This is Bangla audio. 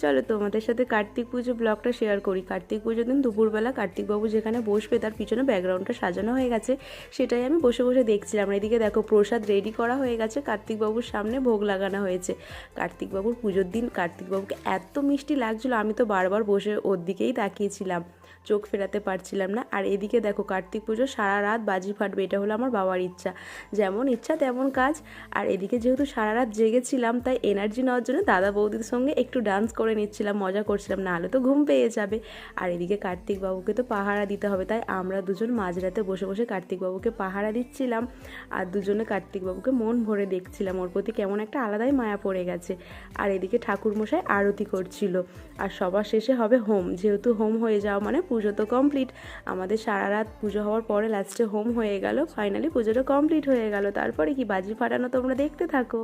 চলো তোমাদের সাথে কার্তিক পুজো ব্লগটা শেয়ার করি। কার্তিক পুজোর দিন দুপুরবেলা কার্তিকবাবু যেখানে বসবে তার পিছনে ব্যাকগ্রাউন্ডটা সাজানো হয়ে গেছে, সেটাই আমি বসে বসে দেখছিলাম। এদিকে দেখো প্রসাদ রেডি করা হয়ে গেছে, কার্তিকবাবুর সামনে ভোগ লাগানো হয়েছে। কার্তিকবাবুর পুজোর দিন কার্তিকবাবুকে এত মিষ্টি লাগছিলো, আমি তো বারবার বসে ওর দিকেই তাকিয়েছিলাম, চোখ ফেরাতে পারছিলাম না। আর এদিকে দেখো কার্তিক পুজো সারা রাত বাজি ফাটবে, এটা হলো আমার বাবার ইচ্ছা, যেমন ইচ্ছা তেমন কাজ। আর এদিকে যেহেতু সারা রাত জেগেছিলাম, তাই এনার্জি নেওয়ার জন্য দাদা বৌদির সঙ্গে একটু ডান্স করে নিচ্ছিলাম, মজা করছিলাম, নাহলে তো ঘুম পেয়ে যাবে। আর এদিকে কার্তিকবাবুকে তো পাহারা দিতে হবে, তাই আমরা দুজন মাঝরাতে বসে বসে কার্তিকবাবুকে পাহারা দিচ্ছিলাম। আর দুজনে কার্তিকবাবুকে মন ভরে দেখছিলাম, ওর প্রতি কেমন একটা আলাদাই মায়া পড়ে গেছে। আর এদিকে ঠাকুরমশাই আরতি করছিল। আর সবার শেষে হবে হোম, যেহেতু হোম হয়ে যাওয়া মানে পুজো তো কমপ্লিট। আমাদের সারা রাত পুজো হওয়ার পরে লাস্টে হোম হয়ে গেল, ফাইনালি পুজোটা কমপ্লিট হয়ে গেল। তারপরে কি বাজি ফাটানো তোমরা দেখতে থাকো।